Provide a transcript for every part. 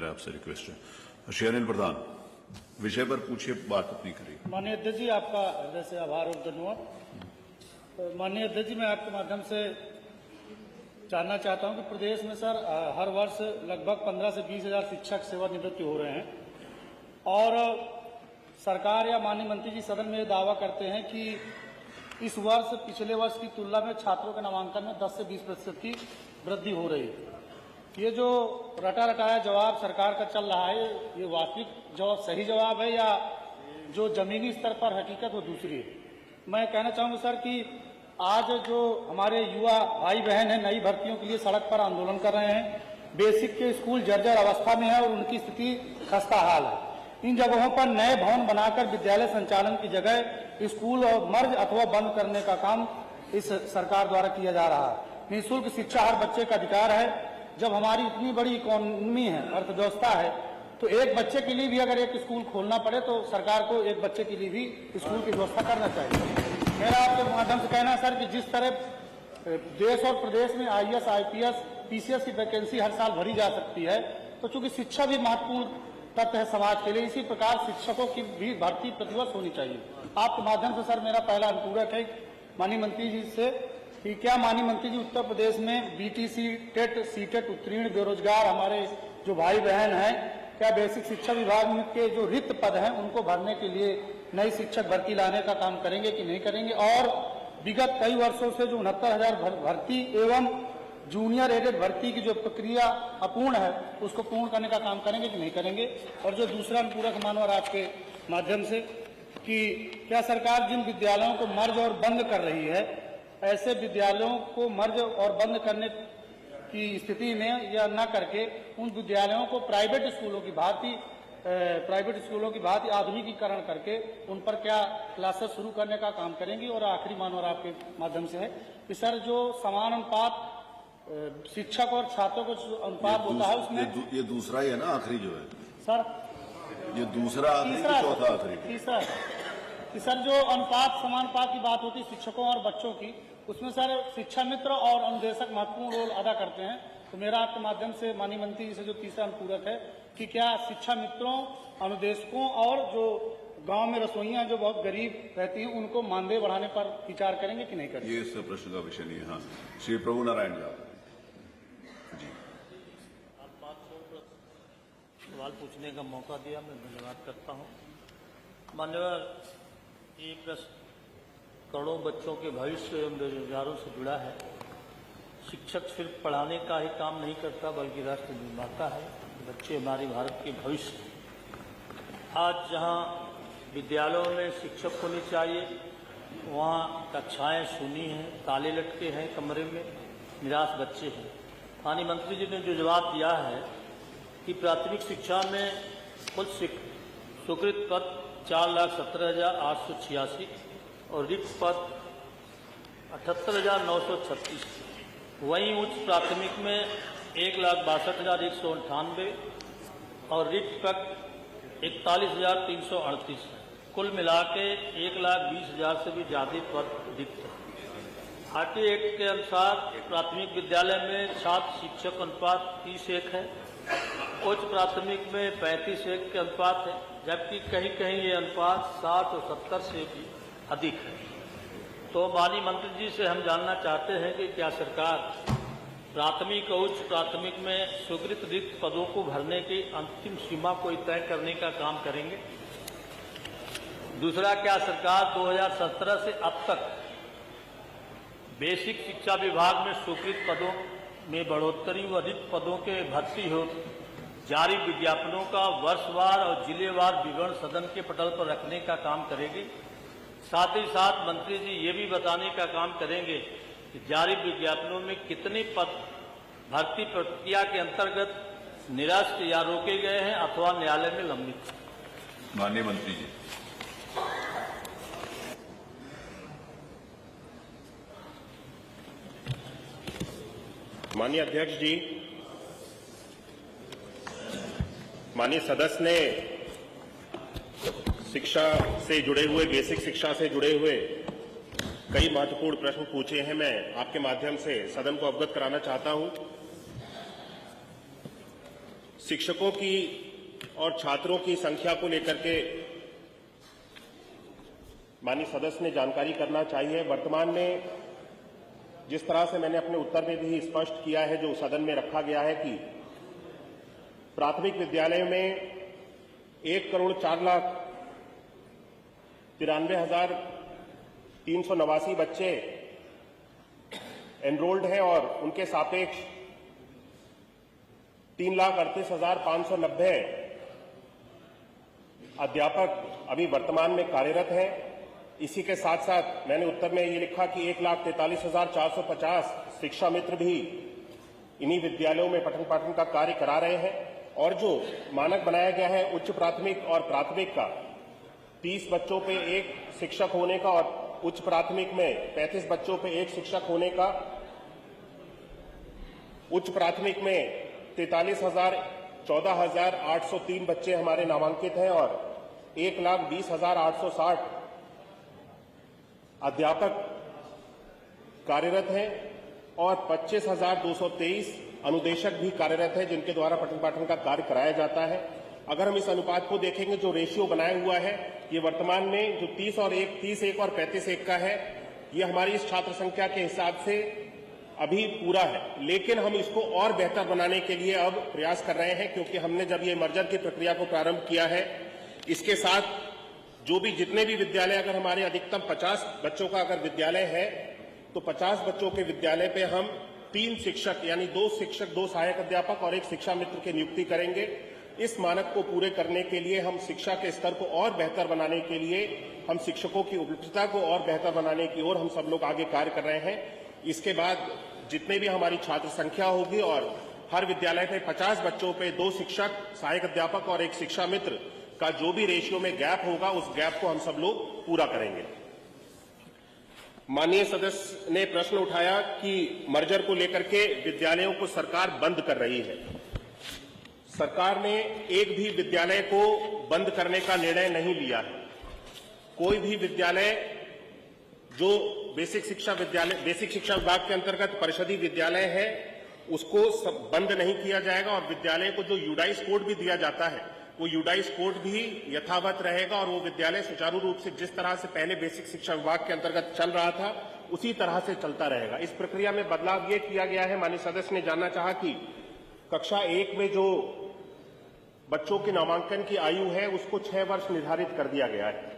है, आपसे रिक्वेस्ट है। श्री अनिल प्रधान, विषय पर पूछिए, बात अपनी करिए। माननीय अध्यक्ष जी, आपका हृदय से आभार और धन्यवाद। माननीय अध्यक्ष जी, मैं आपके माध्यम से जानना चाहता हूं कि प्रदेश में सर हर वर्ष लगभग 15 से 20 हजार शिक्षक सेवानिवृत्ति हो रहे हैं और सरकार या माननीय मंत्री जी सदन में दावा करते हैं कि इस वर्ष पिछले वर्ष की तुलना में छात्रों के नामांकन में 10 से 20% की वृद्धि हो रही है। ये जो रटा रटाया जवाब सरकार का चल रहा है, ये वास्तविक जवाब सही जवाब है या जो जमीनी स्तर पर हकीकत वो दूसरी है? मैं कहना चाहूँगा सर कि आज जो हमारे युवा भाई बहन हैं नई भर्तियों के लिए सड़क पर आंदोलन कर रहे हैं, बेसिक के स्कूल जर्जर अवस्था में है और उनकी स्थिति खस्ता हाल है। इन जगहों पर नए भवन बनाकर विद्यालय संचालन की जगह स्कूल और मर्ज अथवा बंद करने का काम इस सरकार द्वारा किया जा रहा है। निःशुल्क शिक्षा हर बच्चे का अधिकार है। जब हमारी इतनी बड़ी इकोनॉमी है, अर्थव्यवस्था है, तो एक बच्चे के लिए भी अगर एक स्कूल खोलना पड़े तो सरकार को एक बच्चे के लिए भी स्कूल की व्यवस्था करना चाहिए। मेरा आपके माध्यम से कहना है सर कि जिस तरह देश और प्रदेश में IAS, IPS, PCS की वैकेंसी हर साल भरी जा सकती है, तो चूंकि शिक्षा भी महत्वपूर्ण तत्व है समाज के लिए, इसी प्रकार शिक्षकों की भी भर्ती प्रतिवर्ष होनी चाहिए। आपके माध्यम से सर मेरा पहला अनुपूरक है माननीय मंत्री जी से कि क्या माननीय मंत्री जी उत्तर प्रदेश में BTC, टेट, CTET उत्तीर्ण बेरोजगार हमारे जो भाई बहन हैं, क्या बेसिक शिक्षा विभाग में के जो रिक्त पद हैं उनको भरने के लिए नई शिक्षक भर्ती लाने का काम करेंगे कि नहीं करेंगे? और विगत कई वर्षों से जो 69,000 भर्ती एवं जूनियर एडेड भर्ती की जो प्रक्रिया अपूर्ण है उसको पूर्ण करने का काम करेंगे कि नहीं करेंगे? और जो दूसरा अनुपूरक मानवर आपके माध्यम से कि क्या सरकार जिन विद्यालयों को मर्ज और बंद कर रही है, ऐसे विद्यालयों को मर्ज और बंद करने की स्थिति में या न करके उन विद्यालयों को प्राइवेट स्कूलों की भांति आधुनिकीकरण करके उन पर क्या क्लासेस शुरू करने का काम करेंगी? और आखिरी मानवर आपके माध्यम से है कि सर जो समान अनुपात शिक्षक और छात्रों को अनुपात होता है उसमें ये दूसरा ही है ना, आखिरी जो है सर, ये दूसरा आखिरी, चौथा आखिरी, तीसरा कि सर जो अनुपात समानुपात की बात होती है शिक्षकों और बच्चों की, उसमें सर शिक्षा मित्र और अनुदेशक महत्वपूर्ण रोल अदा करते हैं। तो मेरा आपके माध्यम से माननीय मंत्री जी से जो तीसरा अनुपूरक है कि क्या शिक्षा मित्रों, अनुदेशकों और जो गांव में रसोइयां जो बहुत गरीब रहती हैं उनको मानदेय बढ़ाने पर विचार करेंगे कि नहीं करेंगे? ये इस प्रश्न का विषय नहीं है। हाँ, श्री प्रभु नारायण जी, सवाल पूछने का मौका दिया, मैं धन्यवाद करता हूँ। मान्यवर, ये प्रश्न करोड़ों बच्चों के भविष्य एवं बेरोजगारों से जुड़ा है। शिक्षक सिर्फ पढ़ाने का ही काम नहीं करता बल्कि राष्ट्र निर्माता है। बच्चे हमारे भारत के भविष्य। आज जहाँ विद्यालयों में शिक्षक होने चाहिए वहाँ कक्षाएं सूनी हैं, ताले लटके हैं कमरे में, निराश बच्चे हैं। माननीय मंत्री जी ने जो जवाब दिया है कि प्राथमिक शिक्षा में कुल स्वीकृत पद 4,17,886 और रिक्त पद 78,936, वहीं उच्च प्राथमिक में 1,62,198 और रिक्त पद 41,338 है। कुल मिला के 1,20,000 से भी ज्यादा पद रिक्त है। आरटी एक्ट के अनुसार प्राथमिक विद्यालय में छात्र शिक्षक अनुपात 30:1 है, उच्च प्राथमिक में 35:1 के अनुपात है, जबकि कहीं कहीं ये अनुपात 60 और 70 से भी अधिक है। तो माननीय मंत्री जी से हम जानना चाहते हैं कि क्या सरकार प्राथमिक और उच्च प्राथमिक में स्वीकृत रिक्त पदों को भरने की अंतिम सीमा को तय करने का काम करेंगे? दूसरा, क्या सरकार 2017 से अब तक बेसिक शिक्षा विभाग में स्वीकृत पदों में बढ़ोतरी व रिक्त पदों के भर्ती हो जारी विज्ञापनों का वर्षवार और जिलेवार विवरण सदन के पटल पर रखने का काम करेगी? साथ ही साथ मंत्री जी ये भी बताने का काम करेंगे कि जारी विज्ञापनों में कितने पद भर्ती प्रक्रिया के अंतर्गत निरस्त या रोके गए हैं अथवा न्यायालय में लंबित? माननीय मंत्री जी। माननीय अध्यक्ष जी, माननीय सदस्य ने शिक्षा से जुड़े हुए, बेसिक शिक्षा से जुड़े हुए कई महत्वपूर्ण प्रश्न पूछे हैं। मैं आपके माध्यम से सदन को अवगत कराना चाहता हूं। शिक्षकों की और छात्रों की संख्या को लेकर के माननीय सदस्य ने जानकारी करना चाहिए। वर्तमान में जिस तरह से मैंने अपने उत्तर में भी स्पष्ट किया है, जो सदन में रखा गया है कि प्राथमिक विद्यालयों में 1,93,93,389 बच्चे एनरोल्ड हैं और उनके सापेक्ष 3,38,590 अध्यापक अभी वर्तमान में कार्यरत हैं। इसी के साथ साथ मैंने उत्तर में ये लिखा कि 1,43,450 शिक्षा मित्र भी इन्हीं विद्यालयों में पठन पाठन का कार्य करा रहे हैं और जो मानक बनाया गया है उच्च प्राथमिक और प्राथमिक का 30 बच्चों पे एक शिक्षक होने का और उच्च प्राथमिक में 35 बच्चों पे एक शिक्षक होने का, उच्च प्राथमिक में 14,803 बच्चे हमारे नामांकित हैं और 1,20,860 अध्यापक कार्यरत हैं और 25,223 अनुदेशक भी कार्यरत हैं जिनके द्वारा पठन पाठन का कार्य कराया जाता है। अगर हम इस अनुपात को देखेंगे, जो रेशियो बनाया हुआ है, ये वर्तमान में जो 30 और 1 का 35:1 का है, ये हमारी इस छात्र संख्या के हिसाब से अभी पूरा है। लेकिन हम इसको और बेहतर बनाने के लिए अब प्रयास कर रहे हैं, क्योंकि हमने जब ये मर्जर की प्रक्रिया को प्रारंभ किया है, इसके साथ जो भी जितने भी विद्यालय, अगर हमारे अधिकतम 50 बच्चों का अगर विद्यालय है तो 50 बच्चों के विद्यालय पे हम 3 शिक्षक यानी 2 शिक्षक, 2 सहायक अध्यापक और 1 शिक्षा मित्र की नियुक्ति करेंगे। इस मानक को पूरे करने के लिए, हम शिक्षा के स्तर को और बेहतर बनाने के लिए, हम शिक्षकों की उपलब्धता को और बेहतर बनाने की ओर हम सब लोग आगे कार्य कर रहे हैं। इसके बाद जितने भी हमारी छात्र संख्या होगी और हर विद्यालय पे 50 बच्चों पे 2 शिक्षक, सहायक अध्यापक और 1 शिक्षा मित्र का जो भी रेशियो में गैप होगा, उस गैप को हम सब लोग पूरा करेंगे। माननीय सदस्य ने प्रश्न उठाया कि मर्जर को लेकर के विद्यालयों को सरकार बंद कर रही है। सरकार ने एक भी विद्यालय को बंद करने का निर्णय नहीं लिया है। कोई भी विद्यालय जो बेसिक शिक्षा विभाग के अंतर्गत परिषदीय विद्यालय है, उसको बंद नहीं किया जाएगा और विद्यालय को जो यूडाइस कोड भी दिया जाता है, वो यूडाइस कोड भी यथावत रहेगा और वो विद्यालय सुचारू रूप से जिस तरह से पहले बेसिक शिक्षा विभाग के अंतर्गत चल रहा था, उसी तरह से चलता रहेगा। इस प्रक्रिया में बदलाव ये किया गया है। माननीय सदस्य ने जानना चाहा कि कक्षा 1 में जो बच्चों के नामांकन की आयु है, उसको 6 वर्ष निर्धारित कर दिया गया है।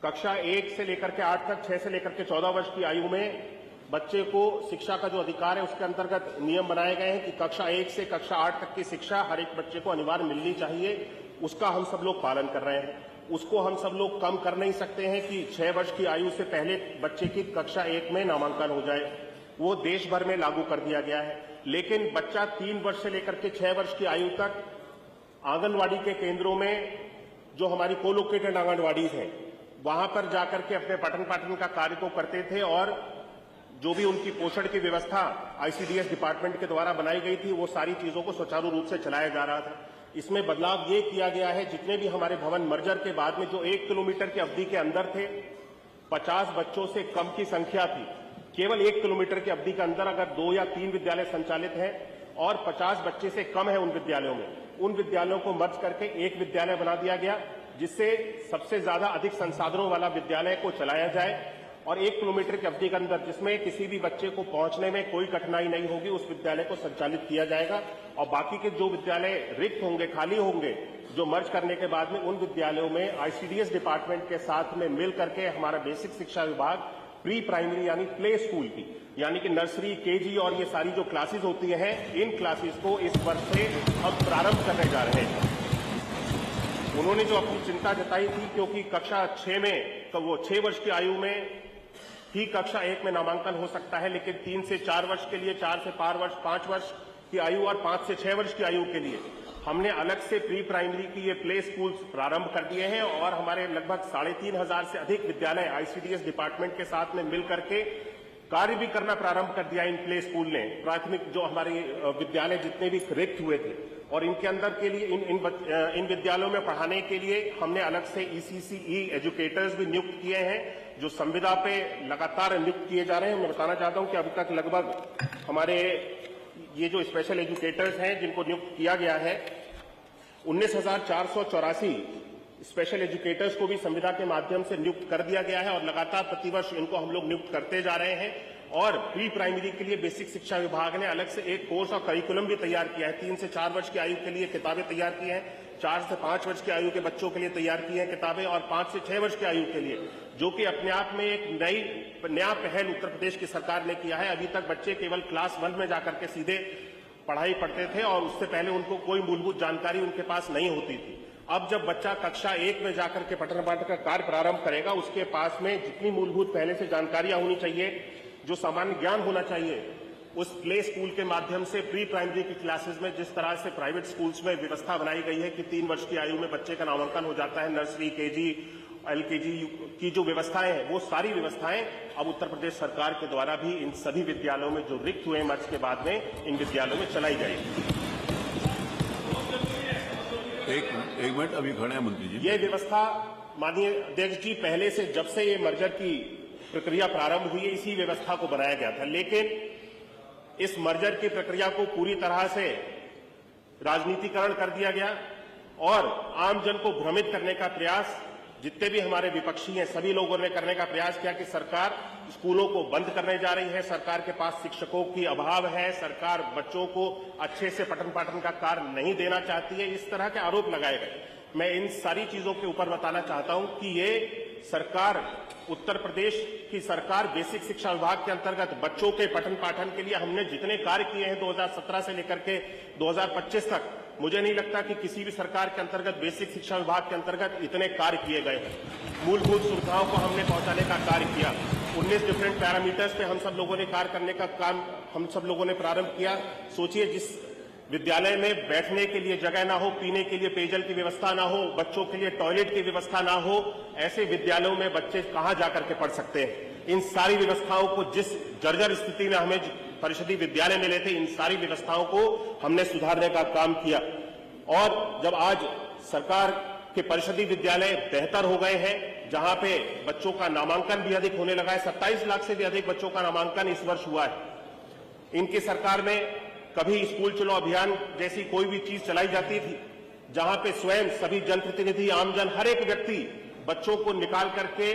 कक्षा 1 से लेकर के 8 तक, 6 से लेकर के 14 वर्ष की आयु में बच्चे को शिक्षा का जो अधिकार है, उसके अंतर्गत नियम बनाए गए हैं कि कक्षा 1 से कक्षा 8 तक की शिक्षा हर एक बच्चे को अनिवार्य मिलनी चाहिए। उसका हम सब लोग पालन कर रहे हैं। उसको हम सब लोग कम कर नहीं सकते हैं कि 6 वर्ष की आयु से पहले बच्चे की कक्षा 1 में नामांकन हो जाए। वो देश भर में लागू कर दिया गया है। लेकिन बच्चा 3 वर्ष से लेकर के 6 वर्ष की आयु तक आंगनवाड़ी के केंद्रों में, जो हमारी कोलोकेटेड आंगनवाड़ीज हैं, वहां पर जाकर के अपने पठन पाठन का कार्य को करते थे और जो भी उनकी पोषण की व्यवस्था आईसीडीएस डिपार्टमेंट के द्वारा बनाई गई थी, वो सारी चीजों को सुचारू रूप से चलाया जा रहा था। इसमें बदलाव ये किया गया है, जितने भी हमारे भवन मर्जर के बाद में जो 1 किलोमीटर की अवधि के अंदर थे, 50 बच्चों से कम की संख्या थी, केवल 1 किलोमीटर की अवधि के अंदर अगर 2 या 3 विद्यालय संचालित हैं और 50 बच्चे से कम है उन विद्यालयों में, उन विद्यालयों को मर्ज करके एक विद्यालय बना दिया गया, जिससे सबसे ज्यादा अधिक संसाधनों वाला विद्यालय को चलाया जाए और 1 किलोमीटर की अवधि के अंदर जिसमें किसी भी बच्चे को पहुंचने में कोई कठिनाई नहीं होगी, उस विद्यालय को संचालित किया जाएगा। और बाकी के जो विद्यालय रिक्त होंगे, खाली होंगे, जो मर्ज करने के बाद में, उन विद्यालयों में आईसीडीएस डिपार्टमेंट के साथ में मिल करके हमारा बेसिक शिक्षा विभाग प्री प्राइमरी यानी प्ले स्कूल की, यानी कि नर्सरी, केजी और ये सारी जो क्लासेस होती हैं, इन क्लासेस को इस वर्ष से हम प्रारंभ करने जा रहे हैं। उन्होंने जो अपनी चिंता जताई थी, क्योंकि कक्षा 6 में, तो वो 6 वर्ष की आयु में ही कक्षा 1 में नामांकन हो सकता है, लेकिन 3 से 4 वर्ष के लिए, 4 से 5 वर्ष की आयु और 5 से 6 वर्ष की आयु के लिए हमने अलग से प्री प्राइमरी की ये प्ले स्कूल प्रारंभ कर दिए हैं और हमारे लगभग 3,500 से अधिक विद्यालय आईसीडीएस डिपार्टमेंट के साथ में मिल करके कार्य भी करना प्रारंभ कर दिया इन प्ले स्कूल ने। प्राथमिक जो हमारे विद्यालय जितने भी रिक्त हुए थे, और इनके अंदर के लिए इन विद्यालयों में पढ़ाने के लिए हमने अलग से ईसीसीई एजुकेटर्स भी नियुक्त किए हैं, जो संविदा पे लगातार नियुक्त किए जा रहे हैं। मैं बताना चाहता हूं कि अभी तक लगभग हमारे ये जो स्पेशल एजुकेटर्स हैं जिनको नियुक्त किया गया है, 19,484 स्पेशल एजुकेटर्स को भी संविदा के माध्यम से नियुक्त कर दिया गया है और लगातार प्रतिवर्ष इनको हम लोग नियुक्त करते जा रहे हैं। और प्री प्राइमरी के लिए बेसिक शिक्षा विभाग ने अलग से एक कोर्स और करिकुलम भी तैयार किया है। 3 से 4 वर्ष की आयु के लिए किताबें तैयार की हैं, 4 से 5 वर्ष की आयु के बच्चों के लिए तैयार की हैं किताबें, और 5 से 6 वर्ष की आयु के लिए, जो कि अपने आप में एक नया पहल उत्तर प्रदेश की सरकार ने किया है। अभी तक बच्चे केवल क्लास 1 में जाकर के सीधे पढ़ाई पढ़ते थे और उससे पहले उनको कोई मूलभूत जानकारी उनके पास नहीं होती थी। अब जब बच्चा कक्षा 1 में जाकर के पठन पाठन का कार्य प्रारंभ करेगा, उसके पास में जितनी मूलभूत पहले से जानकारियां होनी चाहिए, जो सामान्य ज्ञान होना चाहिए, उस प्ले स्कूल के माध्यम से प्री प्राइमरी की क्लासेस में जिस तरह से प्राइवेट स्कूल्स में व्यवस्था बनाई गई है कि 3 वर्ष की आयु में बच्चे का नामांकन हो जाता है, नर्सरी, केजी, एलकेजी की जो व्यवस्थाएं हैं, वो सारी व्यवस्थाएं अब उत्तर प्रदेश सरकार के द्वारा भी इन सभी विद्यालयों में जो रिक्त हुए मार्च के बाद में इन विद्यालयों में चलाई जाएगी। एक मिनट, अभी खड़े हैं मंत्री जी। ये व्यवस्था माननीय अध्यक्ष जी, पहले से जब से ये मर्जर की प्रक्रिया प्रारंभ हुई है, इसी व्यवस्था को बनाया गया था। लेकिन इस मर्जर की प्रक्रिया को पूरी तरह से राजनीतिकरण कर दिया गया और आम जन को भ्रमित करने का प्रयास जितने भी हमारे विपक्षी हैं सभी लोगों ने करने का प्रयास किया कि सरकार स्कूलों को बंद करने जा रही है, सरकार के पास शिक्षकों की अभाव है, सरकार बच्चों को अच्छे से पठन पाठन का कार्य नहीं देना चाहती है। इस तरह के आरोप लगाए गए। मैं इन सारी चीजों के ऊपर बताना चाहता हूं कि ये सरकार, उत्तर प्रदेश की सरकार बेसिक शिक्षा विभाग के अंतर्गत बच्चों के पठन पाठन के लिए हमने जितने कार्य किए हैं 2017 से लेकर के 2025 तक, मुझे नहीं लगता कि किसी भी सरकार के अंतर्गत बेसिक शिक्षा विभाग के अंतर्गत इतने कार्य किए गए हैं। मूलभूत सुविधाओं को हमने पहुंचाने का कार्य किया। 19 डिफरेंट पैरामीटर्स पे हम सब लोगों ने कार्य करने का काम हम सब लोगों ने प्रारंभ किया। सोचिए, जिस विद्यालय में बैठने के लिए जगह ना हो, पीने के लिए पेयजल की व्यवस्था ना हो, बच्चों के लिए टॉयलेट की व्यवस्था ना हो, ऐसे विद्यालयों में बच्चे कहां जाकर के पढ़ सकते हैं। इन सारी व्यवस्थाओं को जिस जर्जर स्थिति में हमें परिषदीय विद्यालय मिले थे, इन सारी व्यवस्थाओं को हमने सुधारने का काम किया। और जब आज सरकार के परिषदीय विद्यालय बेहतर हो गए हैं, जहां पे बच्चों का नामांकन भी अधिक होने लगा है, 27 लाख से भी अधिक बच्चों का नामांकन इस वर्ष हुआ है। इनकी सरकार में कभी स्कूल चलो अभियान जैसी कोई भी चीज चलाई जाती थी, जहां पे स्वयं सभी जनप्रतिनिधि, आमजन, हर एक व्यक्ति बच्चों को निकाल करके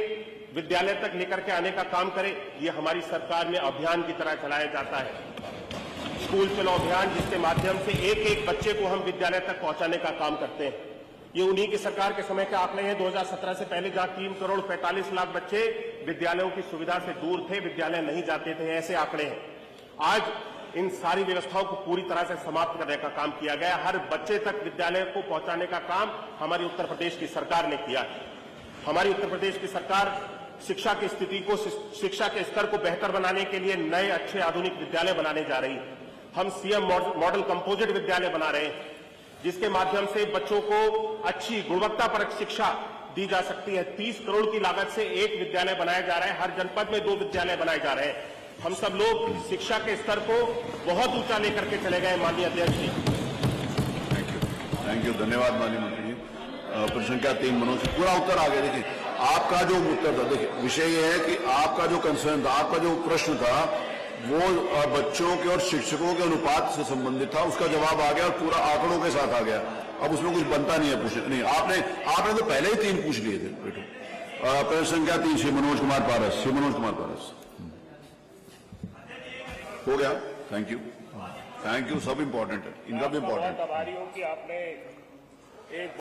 विद्यालय तक लेकर के आने का काम करे। ये हमारी सरकार में अभियान की तरह चलाया जाता है। स्कूल चलो अभियान, जिसके माध्यम से एक एक बच्चे को हम विद्यालय तक पहुंचाने का काम करते हैं। ये उन्हीं की सरकार के समय के आंकड़े हैं। 2017 से पहले जहां 3 करोड़ 45 लाख बच्चे विद्यालयों की सुविधा से दूर थे, विद्यालय नहीं जाते थे, ऐसे आंकड़े हैं। आज इन सारी व्यवस्थाओं को पूरी तरह से समाप्त करने का काम किया गया। हर बच्चे तक विद्यालय को पहुंचाने का काम हमारी उत्तर प्रदेश की सरकार ने किया है। हमारी उत्तर प्रदेश की सरकार शिक्षा की स्थिति को, शिक्षा के स्तर को बेहतर बनाने के लिए नए अच्छे आधुनिक विद्यालय बनाने जा रही है। हम सीएम मॉडल कंपोजिट विद्यालय बना रहे हैं, जिसके माध्यम से बच्चों को अच्छी गुणवत्तापरक शिक्षा दी जा सकती है। 30 करोड़ की लागत से एक विद्यालय बनाया जा रहा है, हर जनपद में 2 विद्यालय बनाए जा रहे हैं। हम सब लोग शिक्षा के स्तर को बहुत ऊंचा लेकर के चले गए। माननीय अध्यक्ष जी, थैंक यू, धन्यवाद माननीय मंत्री जी। प्रश्न संख्या 3 मनोज, पूरा उत्तर आ गया। देखिए, आपका जो उत्तर था, देखिए विषय यह है कि आपका जो कंसर्न था, आपका जो प्रश्न था, वो बच्चों के और शिक्षकों के अनुपात से संबंधित था। उसका जवाब आ गया और पूरा आंकड़ों के साथ आ गया। अब उसमें कुछ बनता नहीं है पूछने। नहीं, आपने तो पहले ही 3 पूछ लिए थे। प्रश्न संख्या 3 श्री मनोज कुमार पारस, हो गया। थैंक यू, सब इम्पोर्टेंट है, इनका भी इम्पोर्टेंट। आभारी हूं कि आपने